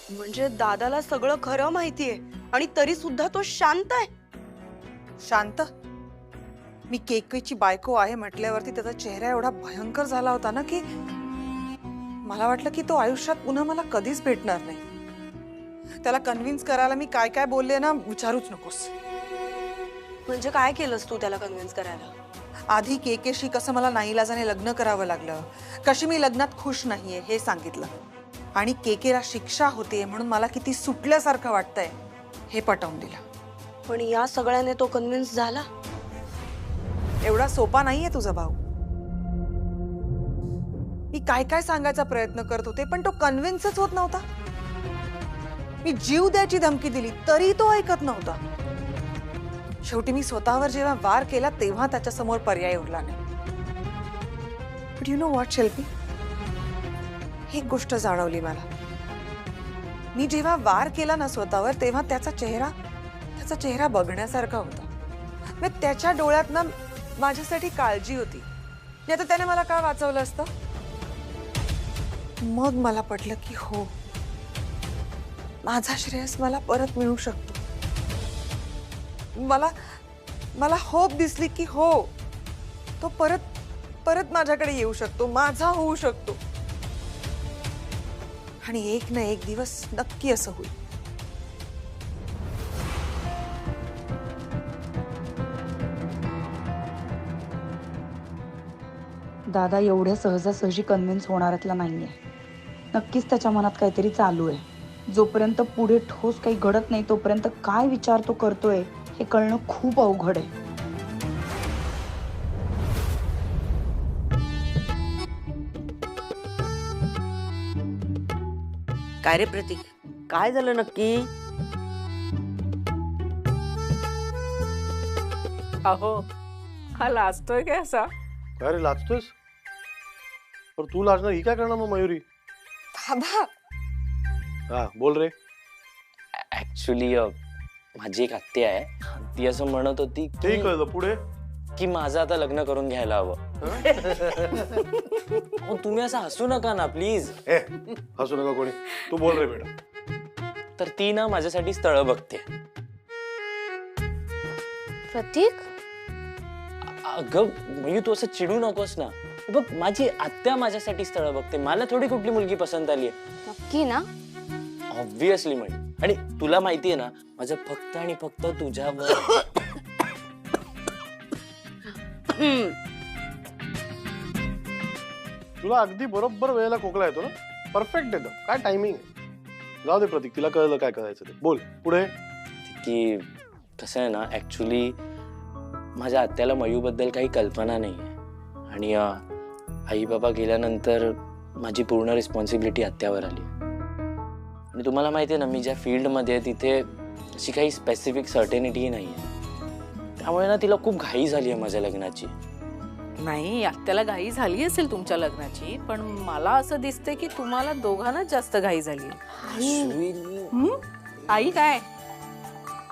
म्हणजे दादाला सगळं खरं माहितीये आणि तरी सुद्धा तो शांत आहे. शांत? मी केकची बायको आहे म्हटल्यावरती त्याचा चेहरा एवढा भयंकर झाला होता ना की मला वाटलं की तो आयुष्यात पुन्हा मला कधीच भेटणार नाही. त्याला कन्व्हिन्स करायला मी काय काय बोलले ना विचारूच नकोस. म्हणजे काय केलंस तू त्याला कन्व्हिन्स करायला? आधी केकेशी कसं मला नाईलाजाने लग्न करावं लागलं, कशी मी लग्नात खुश नाहीये हे सांगितलं, आणि केकेला शिक्षा होते म्हणून मला किती सुटल्यासारखं वाटतंय हे पटवून दिलं. पण या सगळ्याने तो कन्व्हिन्स झाला? एवढा सोपा नाहीये तुझा भाऊ. मी काय काय सांगायचा प्रयत्न करत होते पण तो कन्व्हिन्सच होत नव्हता. मी जीव द्यायची धमकी दिली तरी तो ऐकत नव्हता. शेवटी मी स्वतःवर जेव्हा वार केला तेव्हा त्याच्या समोर पर्याय उरला नाही. बट यू नो व्हॉट शिल्पी, एक गोष्ट जाणवली मला. मी जेव्हा वार केला ना स्वतःवर तेव्हा त्याचा चेहरा बघण्यासारखा होता. मग त्याच्या डोळ्यात ना माझ्यासाठी काळजी होती. नाही तर त्याने मला काय वाचवलं असतं. मग मला पटलं की हो, माझा श्रेयस मला परत मिळू शकतो. मला होप दिसली की हो, तो परत माझ्याकडे येऊ शकतो, माझा होऊ शकतो. आणि एक ना एक दिवस नक्की असं होईल. दादा एवढ्या सहजासहजी कन्व्हिन्स होणाऱ्यातला नाहीये. नक्कीच त्याच्या मनात काहीतरी चालू आहे. जोपर्यंत पुढे ठोस काही घडत नाही तोपर्यंत काय विचार तो करतोय हे कळणं खूप अवघड आहे. काय रे प्रतीक, काय झालं नक्की? अहो हा लाजतोय काय असा? काय रे लाजतोयस? पर तू लाजणार ही काय करणार मग मयुरी? बाबा, हा बोल रे. ऍक्च्युली माझी एक आत्या आहे, ती असं म्हणत होती ते कळलं, पुढे की माझं आता लग्न करून घ्यायला हवं. अहो, तुम्ही असं हसू नका ना प्लीज. हसू नका कोणी. तू बोल रे बेटा. तर ती ना माझ्यासाठी स्थळ बघते. प्रतीक, अगं म्हणजे तू असं चिडू नकोस ना. बघ माझी आत्या माझ्यासाठी स्थळ बघते, मला थोडी कुठली मुलगी पसंत आली आहे. नक्की ना? ऑब्विसली म्हणजे. आणि तुला माहितीये ना माझं फक्त आणि फक्त तुझ्यावर. तुला अगदी बरोबर वेळेला खोकला येतो ना. परफेक्ट येतो. काय टायमिंग आहे. जाऊ दे प्रतीक, तिला कळलं काय करायचं ते. बोल पुढे. की कसं आहे ना, ऍक्च्युली माझ्या आत्याला मयूबद्दल काही कल्पना नाहीये. आणि आई बाबा गेल्यानंतर माझी पूर्ण रिस्पॉन्सिबिलिटी आत्यावर आली. आणि तुम्हाला माहिती आहे ना, मी ज्या फील्डमध्ये आहे तिथे अशी काही स्पेसिफिक सर्टेनिटी नाही आहे. त्यामुळे ना तिला खूप घाई झाली आहे माझ्या लग्नाची. नाही, आत्याला घाई झाली असेल तुमच्या लग्नाची, पण मला असं दिसतंय की तुम्हाला दोघांनाच जास्त घाई झाली. आई काय?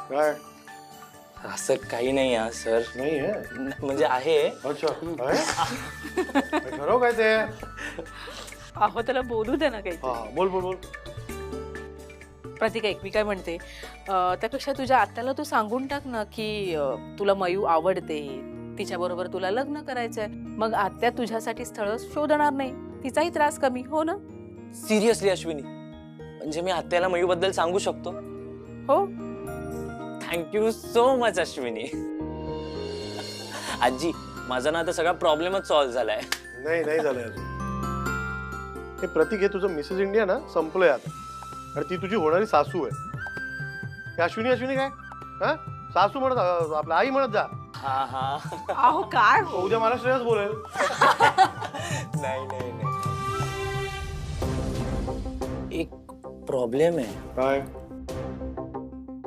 काय असं काही नाही हा सर. नाही आहे म्हणजे आहे. अच्छा काय ठरव काय ते. अहो त्याला बोलू दे ना काही. हा बोल बोल बोल. प्रतीक ऐक, मी काय म्हणते, त्यापेक्षा तुझ्या आत्याला तू सांगून टाक ना की तुला मयू आवडते, तिच्या बरोबर तुला लग्न करायचंय. मग आत्या तुझ्यासाठी स्थळ शोधणार नाही, तिचाही त्रास कमी. हो ना? सिरियसली अश्विनी, म्हणजे मी आत्याला मयूबद्दल सांगू शकतो? हो. Thank you so much Ashwini. आजी, माझा ना आता सगळा प्रॉब्लेमच सॉल्व्ह झालाय. नाही नाही झालंय अजून. हे प्रतीक, हे तुझं मिसेस इंडिया ना संपलंय आता. आणि ती तुझी होणारी सासू आहे. अश्विनी अश्विनी काय हा सासू म्हणत आपल्या आई म्हणत जा. हा हा. अहो काय उद्या मला श्रेयस बोलेल. नाही नाही नाही. एक प्रॉब्लेम आहे. काय?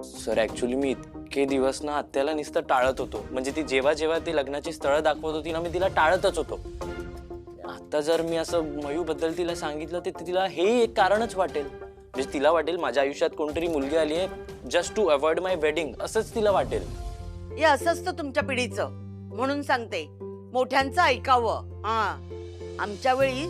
सर ऍक्च्युली मी इतके दिवस ना आत्याला नुसतं टाळत होतो. म्हणजे ती जेव्हा जेव्हा ती लग्नाची स्थळं दाखवत होती ना, मी तिला टाळतच होतो. आता जर मी असं मयूबद्दल तिला सांगितलं तर तिला हे एक कारणच वाटेल. म्हणजे तिला वाटेल माझ्या आयुष्यात कोणतरी मुलगी आली आहे just to avoid my wedding, असंच तिला वाटेल. हे असंच तर तुमच्या पिढीचं. म्हणून सांगते, मोठ्यांचं ऐकावं. हा, आमच्या वेळी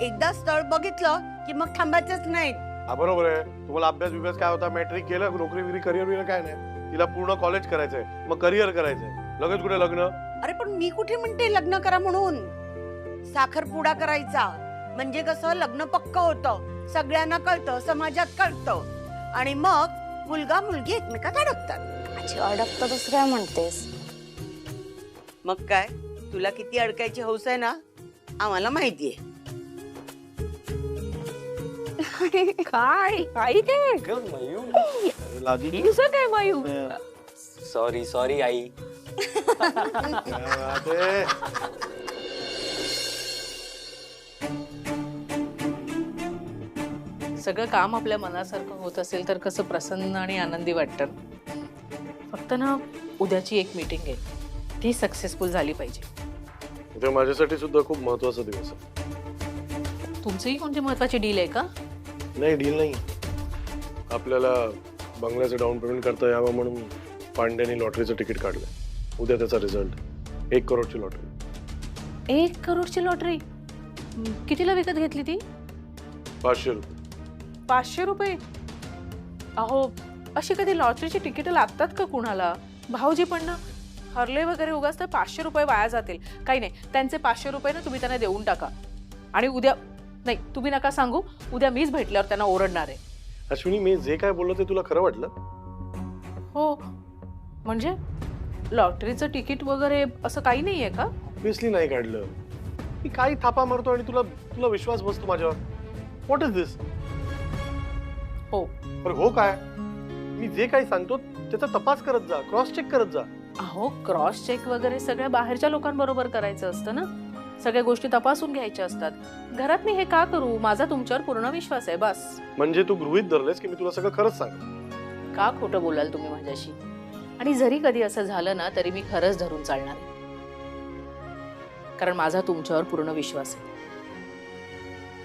एकदा स्थळ बघितलं की मग थांबायचंच नाही. हा बरोबर आहे. तुम्हाला अभ्यास काय होता, मॅट्रिक केलं, नोकरी बिकरी करिअर बिरियर काय नाही. तिला पूर्ण कॉलेज करायचंय, मग करिअर करायचंय, लगेच कुठे लग्न. अरे पण मी कुठे म्हणते लग्न करा म्हणून. साखरपुडा करायचा म्हणजे कसं लग्न पक्क होतं, सगळ्यांना कळतं, समाजात कळतं आणि मग मुलगा मुलगी एकमेकात अडकतात. आजी अडकतं कसं काय म्हणतेस? मग काय, तुला किती अडकायची हौस आहे ना आम्हाला माहितीये. काय आई काय मयू लादी हिचं काय मयू? Sorry I. अरे, सगळं काम आपल्या मनासारखं होत असेल तर कसं प्रसन्न आणि आनंदी वाटतं. फक्त ना उद्याची एक मीटिंग आहे, ती सक्सेसफुल झाली पाहिजे. उद्या माझ्यासाठी सुद्धा खूप महत्वाचा दिवस आहे. तुमचीही कोणती महत्वाची डील आहे का? नाही, डील नाही. आपल्याला बंगल्याचं डाऊन पेमेंट करता यावं म्हणून पांड्यानी लॉटरीचं तिकीट काढलं. उद्या त्याचा रिझल्ट. 1 करोडची लॉटरी. 1 करोडची लॉटरी? कितीला विकत घेतली ती? 500 रुपये. 500 रुपये? अहो, अशी कधी लॉटरीची तिकीट लागतात का कुणाला? भाऊजी पण ना हरले वगैरे उगाच तर 500 रुपये वाया जातील. काही नाही, त्यांचे 500 रुपये ना तुम्ही त्यांना देऊन टाका. आणि उद्या नाही, तुम्ही नका सांगू, उद्या मीच भेटल्यावर त्यांना ओरडणार आहे. अश्विनी, मी जे काय बोललो ते तुला खरं वाटलं? हो, म्हणजे लॉटरीचं तिकीट वगैरे असं काही नाहीये का? ऑब्विसली नाही काढलं. मी काही थापा मारतो आणि तुला तुला विश्वास बसतो माझ्यावर. व्हॉट इज दिस? हो. पण हो काय? मी जे काही सांगतो त्याचा तपास करत जा, क्रॉस चेक करत जा. अहो, क्रॉस चेक वगैरे सगळ्या बाहेरच्या लोकांबरोबर करायचं असतं ना. सगळ्या गोष्टी तपासून घ्यायच्या असतात. घरात मी हे का करू? माझा तुमच्यावर पूर्ण विश्वास आहे, बस. म्हणजे तू गृहीत धरलेस की मी तुला सगळं खरंच सांग. का खोटं बोलाल तुम्ही माझ्याशी? आणि जरी कधी असं झालं ना तरी मी खरंच धरून चालणार आहे, कारण माझा तुमच्यावर पूर्ण विश्वास आहे.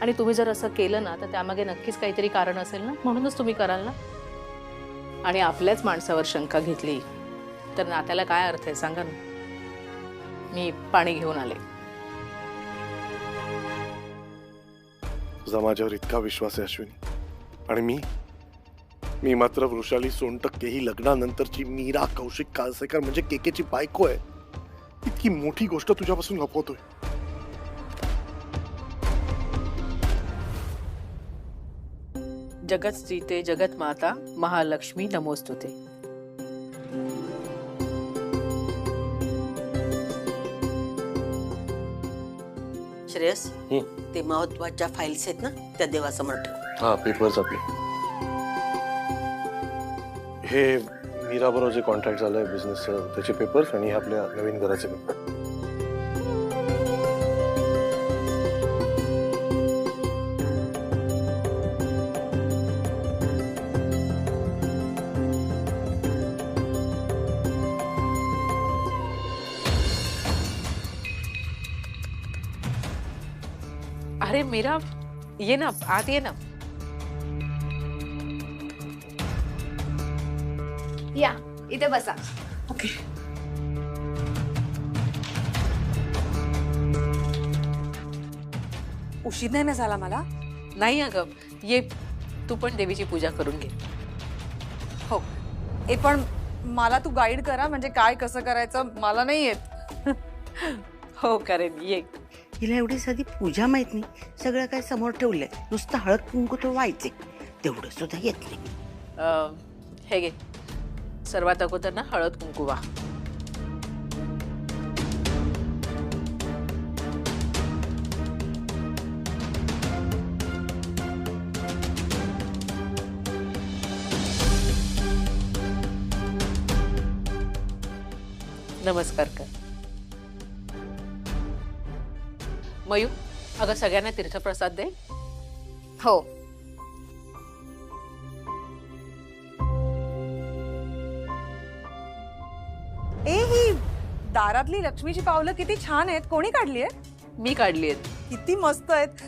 आणि तुम्ही जर असं केलं ना तर त्यामागे नक्कीच काहीतरी कारण असेल ना, म्हणूनच तुम्ही कराल ना. आणि आपल्याच माणसावर शंका घेतली तर नात्याला काय अर्थ आहे सांगा ना. मी पाणी घेऊन आले. तुझा माझ्यावर इतका विश्वास आहे अश्विनी, आणि मी मात्र वृषाली सोनटक्के ही लग्नानंतरची मीरा कौशिक काळसेकर म्हणजे केकेची बायको आहे. इतकी मोठी गोष्ट तुझ्यापासून लपवतोय. जगत स्त्रीते जगत माता महालक्ष्मी नमोस्तुते. श्रेयस, ते महत्वाच्या फाईल्स आहेत ना त्या देवासमोर ठेव. हा, पेपर्स आपले. हे मीरा बरोबर जे कॉन्ट्रॅक्ट झालंय बिझनेस त्याचे पेपर्स आणि आपल्या नवीन घराचे पेपर. अरे मीरा, ये ना आत, ये ना. या इथे बसा. ओके. उशीर नाही ना झाला मला? नाही अगं, ये तू पण देवीची पूजा करून घे. हो, हे पण मला तू गाईड करा, म्हणजे काय कसं करायचं मला नाही येत. हो करेन, ये. हिला एवढी साधी पूजा माहित नाही, सगळं काय समोर ठेवलंय, नुसतं हळद कुंकू तो व्हायचे, तेवढं सुद्धा येत नाही. हे घे, सर्वात अगोदर ना हळद कुंकू वा. नमस्कार कर. मयू, अगं सगळ्यांना तीर्थप्रसाद दे. हो. ही दारातली लक्ष्मीची पावलं किती छान आहेत. कोणी काढली आहेत? मी काढली आहेत. किती मस्त आहेत.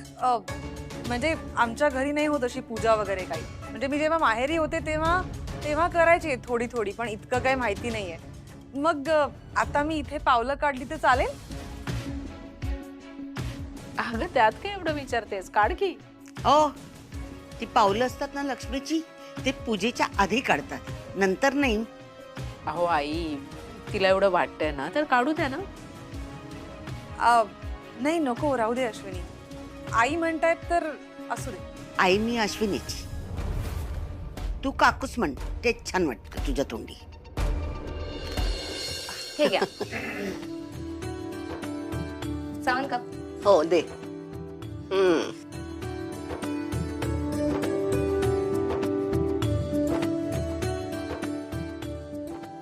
म्हणजे आमच्या घरी नाही होत अशी पूजा वगैरे काही. म्हणजे मी जेव्हा माहेरी होते तेव्हा करायची थोडी थोडी, पण इतकं काही माहिती नाहीये. मग आता मी इथे पावलं काढली तर चालेल? अगं त्यात काय एवढं विचारतेस, काढ की. ओ, ती पावलं असतात ना लक्ष्मीची, ते पूजेच्या आधी काढतात, नंतर नाही. अहो आई, तिला एवढं वाटतंय ना तर काढू द्या ना. नाही नको, राहू दे अश्विनी. आई म्हणतायत तर असू दे. आई मी अश्विनीची, तू काकूच म्हण, तेच छान वाटतं तुझ्या तोंडी. हे घ्या. सावन कप. हो दे.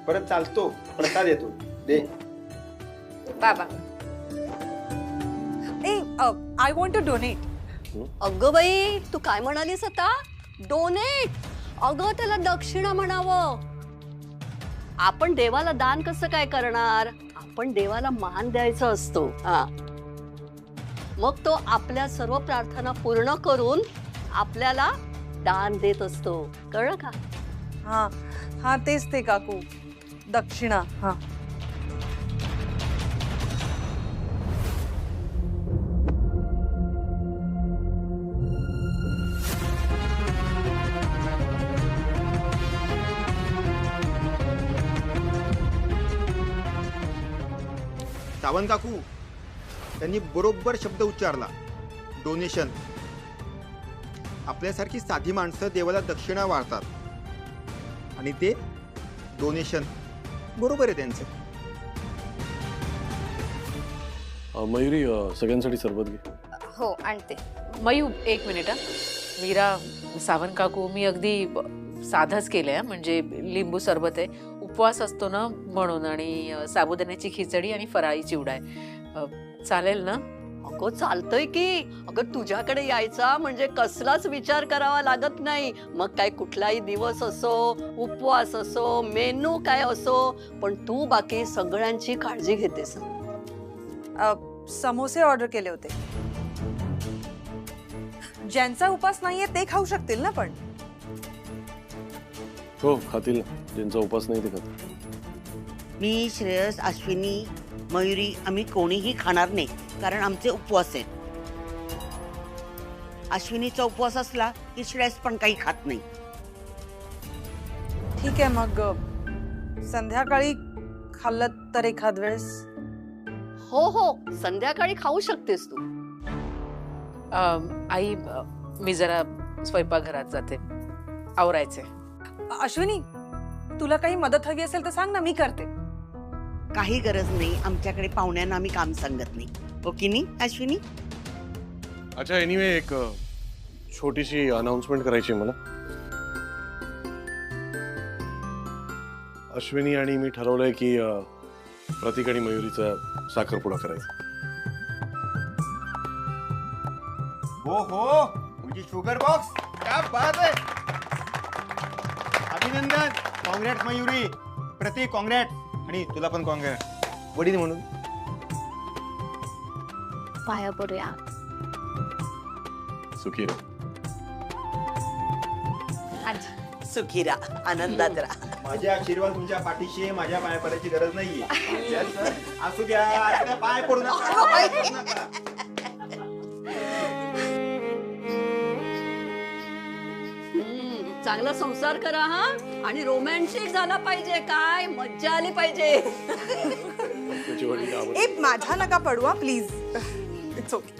परत चालतो, प्रसाद येतो दे. बाबा. I want to donate. अगं बाई, तू काय म्हणालीस आता? डोनेट? अगं त्याला दक्षिणा म्हणावं. आपण देवाला दान कसं काय करणार? आपण देवाला मान द्यायचा असतो. हा, मग तो आपल्या सर्व प्रार्थना पूर्ण करून आपल्याला दान देत असतो, कळलं का? हा हा, तेच ते काकू, दक्षिणा. हा, सावंत काकू त्यांनी बरोबर शब्द उच्चारला, डोनेशन. आपल्यासारखी साधी माणसं देवाला दक्षिणा वाढतात आणि ते डोनेशन. बरोबर आहे त्यांचं. मयुरी सगळ्यांसाठी सरबत घे. हो आणते. मयू एक मिनिट हा. मीरा, सावंत काकू, मी अगदी साधंच केलंय, म्हणजे लिंबू सरबत आहे, उपवास असतो ना म्हणून, आणि साबुदाण्याची खिचडी आणि फराळी चिवडा आहे. चालेल ना? अगं चालतंय की. अगं तुझ्याकडे यायचा म्हणजे कसलाच विचार करावा लागत नाही. मग काय कुठलाही दिवस असो, उपवास असो, मेनू काय असो, पण तू बाकी सगळ्यांची काळजी घेतेस. समोसे ऑर्डर केले होते. ज्यांचा उपास नाहीये ते खाऊ शकतील ना? पण हो खातील ना, ज्यांचा उपास नाही ते खातील. मी, श्रेयस, अश्विनी, मयुरी आम्ही कोणीही खाणार नाही, कारण आमचे उपवास आहेत. अश्विनीचा उपवास असला की श्रेयस पण काही खात नाही. ठीक आहे, मग संध्याकाळी खाल्लं तर एखाद वेळेस. हो हो, संध्याकाळी खाऊ शकतेस तू. आई, मी जरा स्वयंपाकघरात जाते, आवरायचे. अश्विनी, तुला काही मदत हवी असेल तर सांग ना, मी करते. काही गरज नाही, आमच्याकडे पाहुण्यांना आम्ही काम सांगत नाही. हो की नाही अश्विनी? अच्छा, एनिवे एक छोटीशी अनाउन्समेंट करायची आहे मला. अश्विनी आणि मी ठरवलंय की प्रतीक आणि मयुरीचा साखरपुडा करायचा. हो हो, तुझी शुगर बॉक्स क्या बात आहे. अभिनंदन, काँग्रेट मयुरी. प्रतीक काँग्रेट, आणि तुला पण काँग्रेट वडील म्हणून. पाया पडूया. सुखी रहा. आजी. सुखी राहा, आनंदात राहा. माझे आशीर्वाद तुमच्या पाठीशी आहे, माझ्या पाया पडायची गरज नाहीये. असू द्या, आता पाय पडू नका. चांगला संसार करा हा, आणि रोमॅन्टिक झाला पाहिजे. काय मज्जा आली पाहिजे. तुझे वडील आवडतात. ए, माझा नका पडवा प्लीज. It's okay.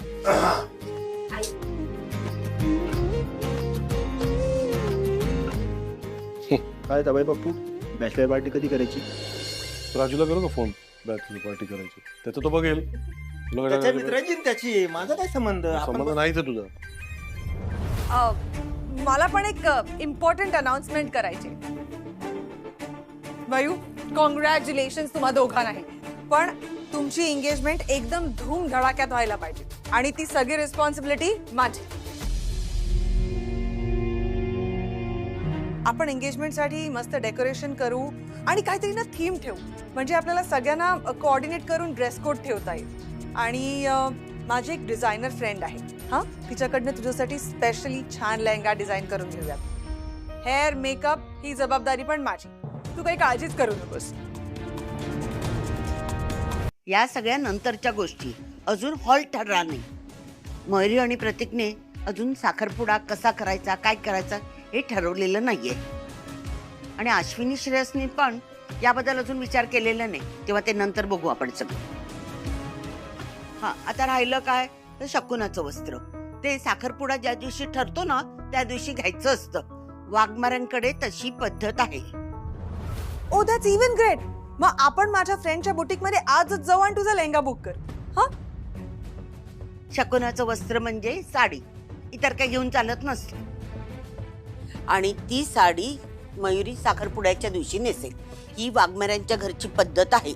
काय तबाई बाप्पू, बॅचलर पार्टी कधी करायची? राजूला करू का फोन, बॅचलर पार्टी करायची? त्याचं तो बघेल. तुला काय त्याच्या करायचं? मित्रांची आणि त्याची, माझा काय संबंध? संबंध नाहीच आहे तुझा. मला पण एक इम्पॉर्टंट अनाउन्समेंट करायची. मयू, कॉंग्रॅच्युलेशन तुम्हा दोघांनाही. पण तुमची एंगेजमेंट एकदम धूम धडाक्यात व्हायला पाहिजे, आणि ती सगळी रिस्पॉन्सिबिलिटी माझी. आपण एंगेजमेंटसाठी मस्त डेकोरेशन करू आणि काहीतरी ना थीम ठेवू, म्हणजे आपल्याला सगळ्यांना कोऑर्डिनेट करून ड्रेस कोड ठेवता येईल. आणि माझी एक डिझायनर फ्रेंड आहे, हा, तिच्याकडनं तुझ्यासाठी स्पेशली छान लेहंगा डिझाईन करून घेऊयात. हेअर, मेकअप ही जबाबदारी पण माझी. तू काही काळजीच करू नकोस. या सगळ्या नंतरच्या गोष्टी, अजून हॉल ठरला नाही. मयुरी आणि प्रतीकने अजून साखरपुडा कसा करायचा, काय करायचा हे ठरवलेलं नाहीये. आणि अश्विनी श्रेयसनी पण याबद्दल अजून विचार केलेला नाही. तेव्हा ते नंतर बघू आपण सगळं. हा, आता राहिलं काय तर शकुनाचं वस्त्र. ते साखरपुडा ज्या दिवशी ठरतो ना त्या दिवशी घ्यायचं असतं. वाघमाऱ्यांकडे तशी पद्धत आहे. ओ दॅट्स इवन ग्रेट. मग आपण माझ्या फ्रेंडच्या बुटीक मध्ये आजच जाऊ आणि तुझा लेहंगा बुक कर. हा, शकुनाचं वस्त्र म्हणजे साडी, इतर काही घेऊन चालत नसतं. आणि ती साडी मयुरी साखरपुड्याच्या दिवशी नेसेल. ही वाघमाऱ्यांच्या घरची पद्धत आहे.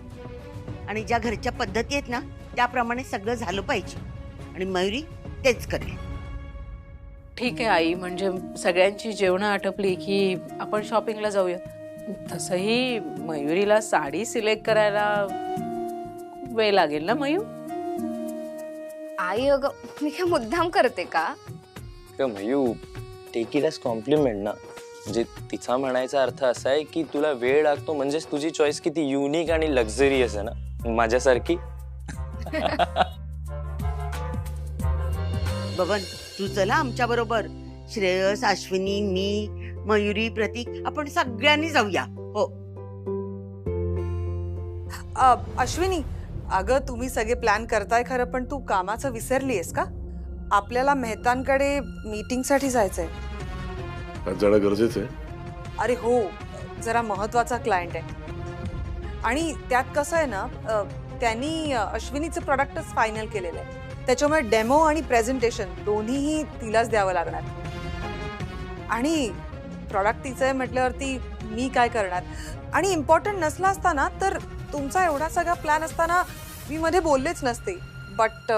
आणि ज्या घरच्या पद्धती आहेत ना त्याप्रमाणे सगळं झालं पाहिजे. आणि मयुरी तेच करेल. ठीक आहे आई, म्हणजे सगळ्यांची जेवणं आटपली की आपण शॉपिंगला जाऊया. तसंही मयुरीला साडी सिलेक्ट करायला वेळ लागेल ना मयू? आई अगं मी काय मुद्दाम करते का? Mayu, take it as compliment ना. म्हणजे तिचा म्हणायचा अर्थ असा आहे की तुला वेळ लागतो म्हणजेच तुझी चॉईस किती युनिक आणि लक्झरियस आहे ना, माझ्यासारखी. बबन, तू चला आमच्या बरोबर. श्रेयस, अश्विनी, मी, मयुरी, प्रतीक आपण सगळ्यांनी जाऊया. हो. अश्विनी, अगं तुम्ही सगळे प्लॅन करताय खरं, पण तू कामाचं विसरलीयस का? आपल्याला मेहतांकडे मीटिंग साठी जायचंय. जाणं गरजेचं आहे. अरे हो, जरा महत्वाचा क्लायंट आहे. आणि त्यात कसं आहे ना, त्यांनी अश्विनीचं प्रोडक्टच फायनल केलेलं आहे. त्याच्यामुळे डेमो आणि प्रेझेंटेशन दोन्हीही तिलाच द्यावं लागणार. आणि प्रॉडक्ट तिचं आहे म्हटल्यावरती मी काय करणार? आणि इम्पॉर्टंट नसला असता ना तर तुमचा एवढा सगळा प्लॅन असताना मी मध्ये बोललेच नसते. बट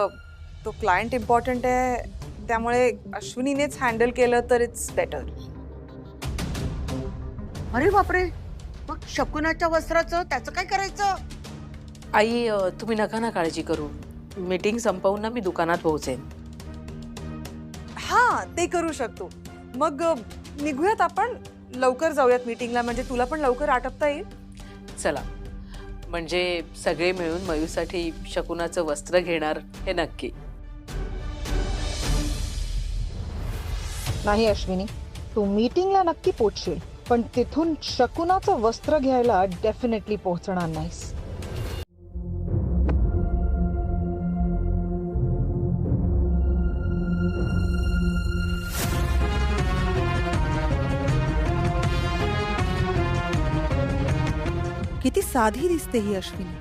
तो क्लायंट इम्पॉर्टंट आहे त्यामुळे अश्विनीनेच हँडल केलं तर इट्स बेटर. अरे बापरे, मग शकुनाच्या वस्त्राचं त्याचं काय करायचं? आई तुम्ही नका ना काळजी करू. मीटिंग संपवून ना मी दुकानात पोहोचेन. हा, ते करू शकतो. मग निघूयात आपण, लवकर जाऊयात मीटिंगला, म्हणजे तुला पण लवकर आटपता येईल. चला, म्हणजे सगळे मिळून मयूसाठी शकुनाचं वस्त्र घेणार हे नक्की. नाही अश्विनी, तू मीटिंगला नक्की पोहोचशील, पण तिथून शकुनाचं वस्त्र घ्यायला डेफिनेटली पोहोचणार नाहीस. किती साधी दिसते ही अश्विनी.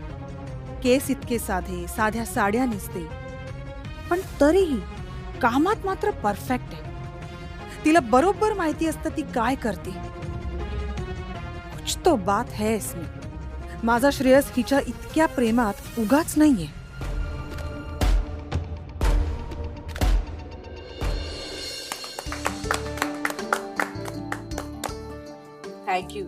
केस इतके साधे, साध्या साड्या नेसते, पण तरीही कामात मात्र परफेक्ट आहे. तिला बरोबर माहिती असतं ती काय करते. कुछ तो बात है इसमें. माझा श्रेयस हिच्या इतक्या प्रेमात उगाच नाहीये. थँक्यू.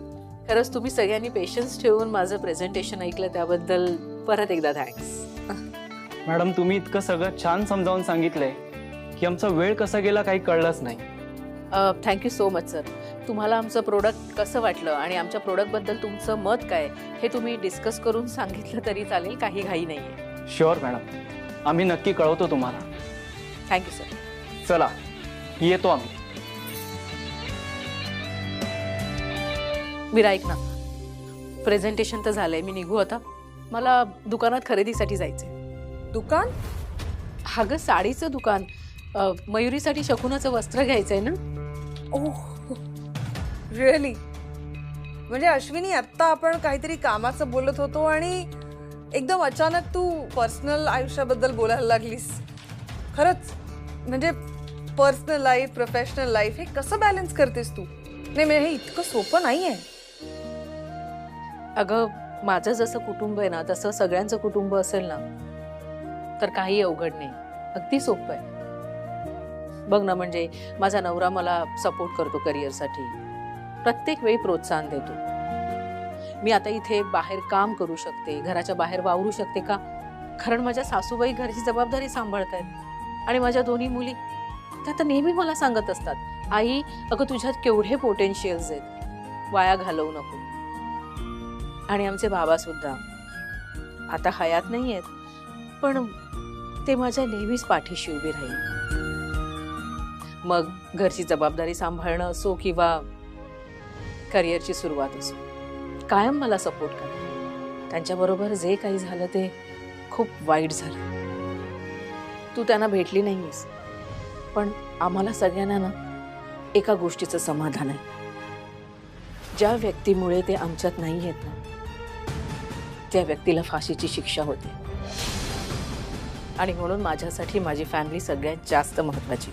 खरंच तुम्ही सगळ्यांनी पेशन्स ठेवून माझं प्रेझेंटेशन ऐकलं त्याबद्दल परत एकदा थँक्स. मॅडम, तुम्ही इतकं सगळं छान समजावून सांगितलंय की आमचा वेळ कसा गेला काही कळलंच नाही. Thank you so much sir. तुम्हाला आमचं प्रोडक्ट कसं वाटलं आणि आमच्या प्रोडक्टबद्दल तुमचं मत काय हे तुम्ही डिस्कस करून सांगितलं तरी चालेल, काही घाई नाही आहे. शुअर मॅडम, आम्ही नक्की कळवतो तुम्हाला. Thank you sir. चला, येतो आम्ही. विरा, ऐक ना, प्रेझेंटेशन तर झालंय, मी निघू आता. मला दुकानात खरेदीसाठी जायचंय. दुकान? अगं साडीचं दुकान. मयुरीसाठी शकुनाचं वस्त्र घ्यायचंय ना. ओह रिअली? म्हणजे अश्विनी, आत्ता आपण काहीतरी कामाचं बोलत होतो आणि एकदम अचानक तू पर्सनल आयुष्याबद्दल बोलायला लागलीस. खरंच म्हणजे पर्सनल लाईफ, प्रोफेशनल लाईफ हे कसं बॅलन्स करतेस तू? नाही म्हणजे हे इतकं सोपं नाहीये. अगं माझं जसं कुटुंब आहे ना तसं सगळ्यांचं कुटुंब असेल ना तर काही अवघड नाही, अगदी सोपं आहे. बघ ना, म्हणजे माझा नवरा मला सपोर्ट करतो करिअरसाठी, प्रत्येक वेळी प्रोत्साहन देतो. मी आता इथे बाहेर काम करू शकते, घराच्या बाहेर वावरू शकते का? कारण माझ्या सासूबाई घरची जबाबदारी सांभाळतायत आणि माझ्या दोन्ही मुली त्या तर नेहमी मला सांगत असतात, आई अगं तुझ्यात केवढे पोटेन्शियल्स आहेत, वाया घालवू नको. आणि आमचे बाबा सुद्धा आता हयात नाही आहेत, पण ते माझ्या नेहमीच पाठीशी उभे राहील. मग घरची जबाबदारी सांभाळणं असो किंवा करिअरची सुरुवात असो, कायम मला सपोर्ट करा. त्यांच्याबरोबर जे काही झालं ते खूप वाईट झालं. तू त्यांना भेटली नाहीस, पण आम्हाला सगळ्यांना ना एका गोष्टीचं समाधान आहे. ज्या व्यक्तीमुळे ते आमच्यात नाही आहेत ना, त्या व्यक्तीला फाशीची शिक्षा होते. आणि म्हणून माझ्यासाठी माझी फॅमिली सगळ्यात जास्त महत्त्वाची.